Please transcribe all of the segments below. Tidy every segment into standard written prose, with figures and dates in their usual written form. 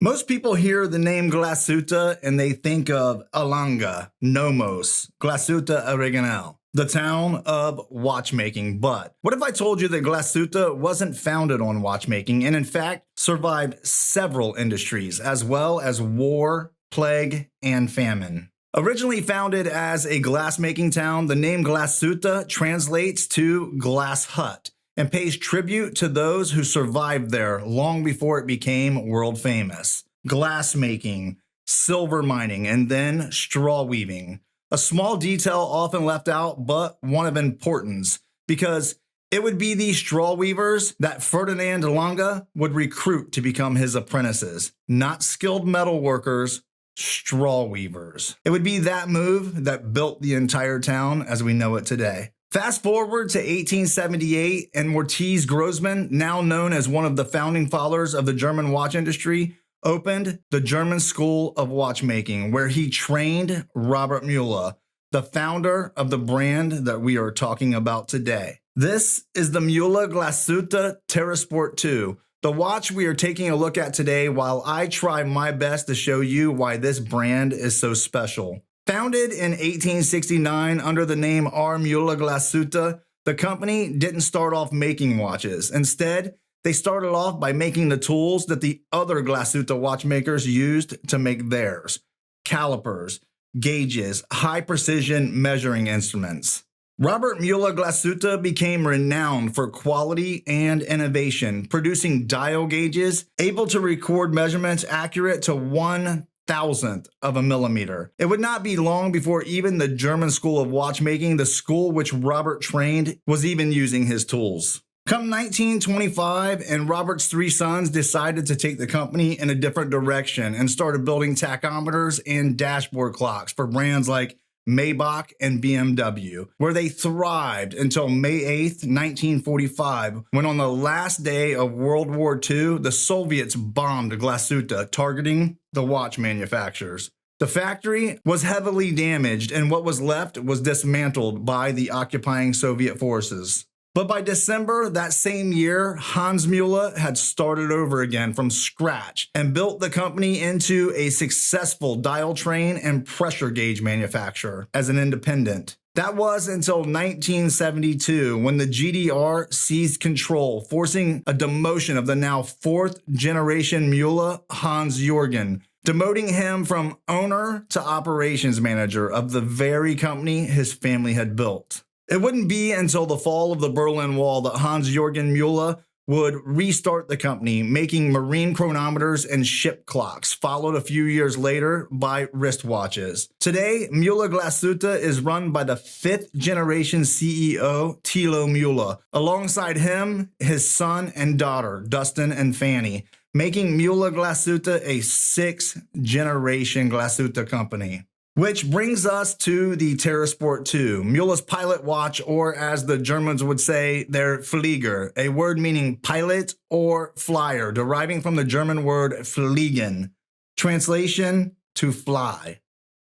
Most people hear the name Glashutte and they think of Alanga, Nomos, Glashutte Original, the town of watchmaking. But what if I told you that Glashutte wasn't founded on watchmaking and in fact survived several industries as well as war, plague, and famine? Originally founded as a glassmaking town, the name Glashutte translates to glass hut and pays tribute to those who survived there long before it became world famous. Glass making, silver mining, and then straw weaving. A small detail often left out, but one of importance, because it would be these straw weavers that Ferdinand Lange would recruit to become his apprentices. Not skilled metal workers, straw weavers. It would be that move that built the entire town as we know it today. Fast forward to 1878, and Mortiz Grossmann, now known as one of the founding fathers of the German watch industry, opened the German School of Watchmaking, where he trained Robert Mühle, the founder of the brand that we are talking about today. This is the Mühle-Glashütte Terrasport II, the watch we are taking a look at today while I try my best to show you why this brand is so special. Founded in 1869 under the name R. Mühle-Glashütte, the company didn't start off making watches. Instead, they started off by making the tools that the other Glashutte watchmakers used to make theirs: calipers, gauges, high-precision measuring instruments. Robert Mühle-Glashütte became renowned for quality and innovation, producing dial gauges able to record measurements accurate to 1/1000th of a millimeter. It would not be long before even the German School of Watchmaking, the school which Robert trained, was even using his tools. Come 1925, and Robert's three sons decided to take the company in a different direction and started building tachometers and dashboard clocks for brands like Maybach and BMW, where they thrived until May 8th, 1945, when on the last day of World War II, the Soviets bombed Glashutte, targeting the watch manufacturers. The factory was heavily damaged, and what was left was dismantled by the occupying Soviet forces. But by December that same year, Hans Mühle had started over again from scratch and built the company into a successful dial train and pressure gauge manufacturer as an independent. That was until 1972, when the GDR seized control, forcing a demotion of the now fourth generation Mühle, Hans Jürgen, demoting him from owner to operations manager of the very company his family had built. It wouldn't be until the fall of the Berlin Wall that Hans-Jürgen Mühle would restart the company, making marine chronometers and ship clocks, followed a few years later by wristwatches. Today, Mühle-Glashütte is run by the fifth generation CEO, Thilo Mühle. Alongside him, his son and daughter, Dustin and Fanny, making Mühle-Glashütte a sixth generation Glashutte company. Which brings us to the Terrasport II, Mühle's pilot watch, or as the Germans would say, their Flieger, a word meaning pilot or flyer, deriving from the German word fliegen, translation to fly.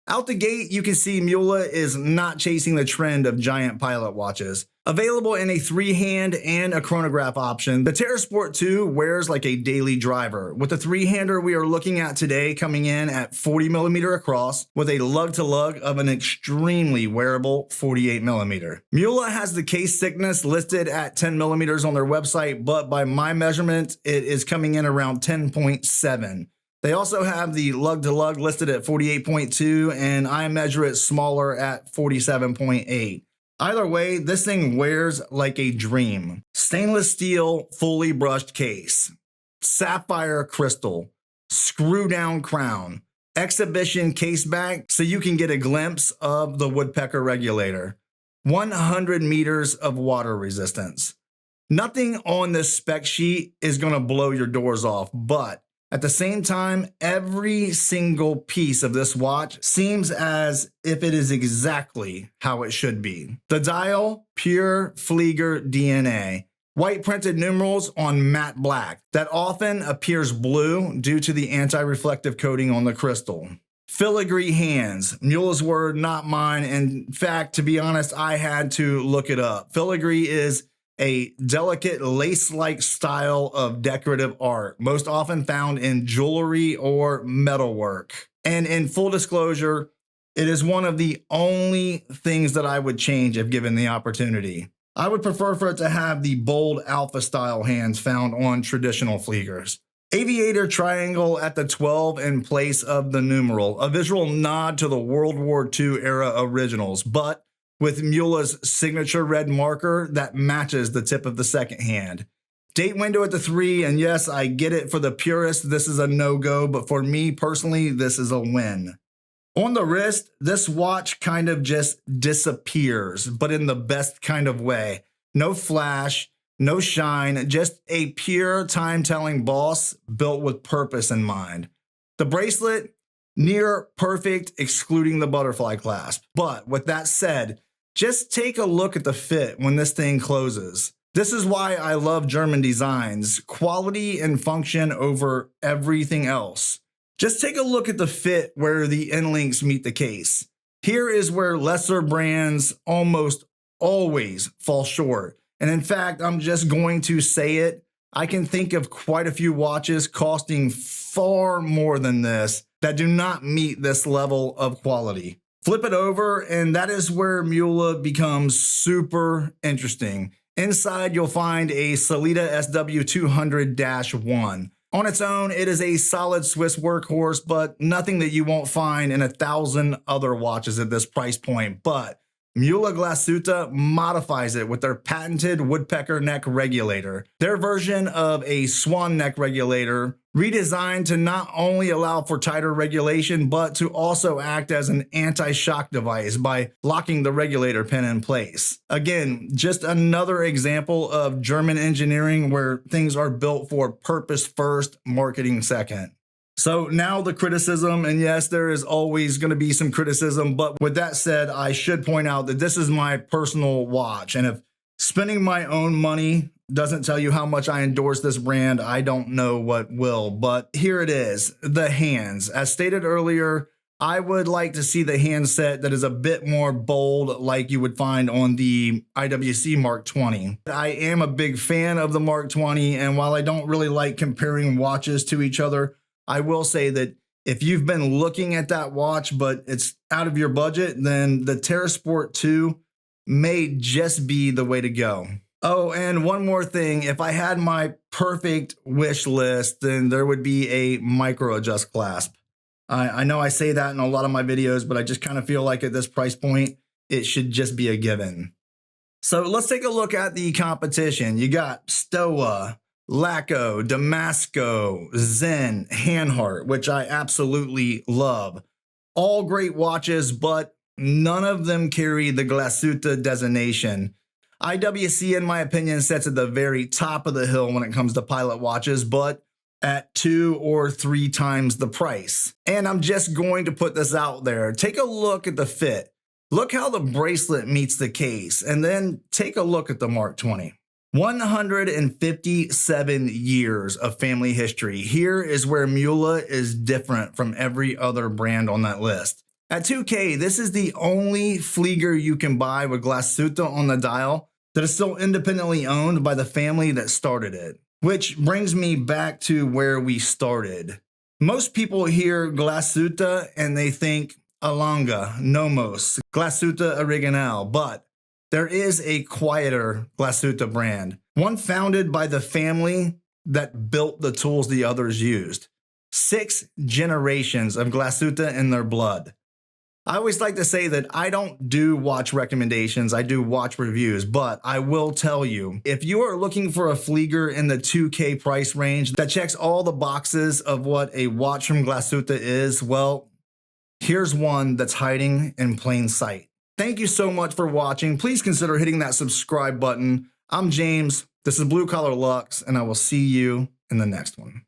Out the gate, you can see Mühle is not chasing the trend of giant pilot watches. Available in a three-hand and a chronograph option, the Terrasport II wears like a daily driver, with the three-hander we are looking at today coming in at 40mm across, with a lug-to-lug of an extremely wearable 48mm. Mühle has the case thickness listed at 10mm on their website, but by my measurement, it is coming in around 10.7. They also have the lug-to-lug listed at 48.2, and I measure it smaller at 47.8. Either way, this thing wears like a dream. Stainless steel, fully brushed case, sapphire crystal, screw-down crown, exhibition case back so you can get a glimpse of the woodpecker regulator, 100 meters of water resistance. Nothing on this spec sheet is going to blow your doors off, but at the same time, every single piece of this watch seems as if it is exactly how it should be. The dial, pure Flieger DNA. White printed numerals on matte black that often appears blue due to the anti-reflective coating on the crystal. Filigree hands, Mühle's word, not mine. In fact, to be honest, I had to look it up. Filigree is a delicate lace-like style of decorative art, most often found in jewelry or metalwork. And in full disclosure, it is one of the only things that I would change if given the opportunity. I would prefer for it to have the bold alpha style hands found on traditional Fliegers. Aviator triangle at the 12 in place of the numeral, a visual nod to the World War II era originals, but with Mühle's signature red marker that matches the tip of the second hand. Date window at the 3, and yes, I get it, for the purist, this is a no-go, but for me personally, this is a win. On the wrist, this watch kind of just disappears, but in the best kind of way. No flash, no shine, just a pure time-telling boss built with purpose in mind. The bracelet, near perfect, excluding the butterfly clasp. But with that said, just take a look at the fit when this thing closes. This is why I love German designs, quality and function over everything else. Just take a look at the fit where the end links meet the case. Here is where lesser brands almost always fall short. And in fact, I'm just going to say it, I can think of quite a few watches costing far more than this that do not meet this level of quality. Flip it over, and that is where Mühle becomes super interesting. Inside, you'll find a Sellita SW200-1. On its own, it is a solid Swiss workhorse, but nothing that you won't find in 1,000 other watches at this price point. But Mühle-Glashütte modifies it with their patented woodpecker neck regulator. Their version of a swan neck regulator, redesigned to not only allow for tighter regulation, but to also act as an anti-shock device by locking the regulator pin in place. Again, just another example of German engineering where things are built for purpose first, marketing second. So now the criticism, and yes, there is always going to be some criticism, but with that said, I should point out that this is my personal watch, and if spending my own money doesn't tell you how much I endorse this brand, I don't know what will. But here it is, the hands. As stated earlier, I would like to see the handset that is a bit more bold, like you would find on the IWC Mark XX. I am a big fan of the Mark XX, and while I don't really like comparing watches to each other, I will say that if you've been looking at that watch, but it's out of your budget, then the Terrasport II may just be the way to go. Oh, and one more thing, if I had my perfect wish list, then there would be a micro adjust clasp. I know I say that in a lot of my videos, but I just kind of feel like at this price point, it should just be a given. So let's take a look at the competition. You got Stowa, Laco, Damasko, Sinn, Hanhart, which I absolutely love. All great watches, but none of them carry the Glashutte designation. IWC, in my opinion, sits at the very top of the hill when it comes to pilot watches, but at 2 or 3 times the price. And I'm just going to put this out there. Take a look at the fit. Look how the bracelet meets the case, and then take a look at the Mark XX. 157 years of family history. Here is where Mühle is different from every other brand on that list. At $2K, this is the only Flieger you can buy with Glashutte on the dial that is still independently owned by the family that started it. Which brings me back to where we started. Most people hear Glashutte and they think Alanga, Nomos, Glashutte Original, but there is a quieter Glashutte brand, one founded by the family that built the tools the others used. 6 generations of Glashutte in their blood. I always like to say that I don't do watch recommendations, I do watch reviews, but I will tell you, if you are looking for a Flieger in the 2K price range that checks all the boxes of what a watch from Glashutte is, well, here's one that's hiding in plain sight. Thank you so much for watching. Please consider hitting that subscribe button. I'm James, this is Blue Collar Luxe, and I will see you in the next one.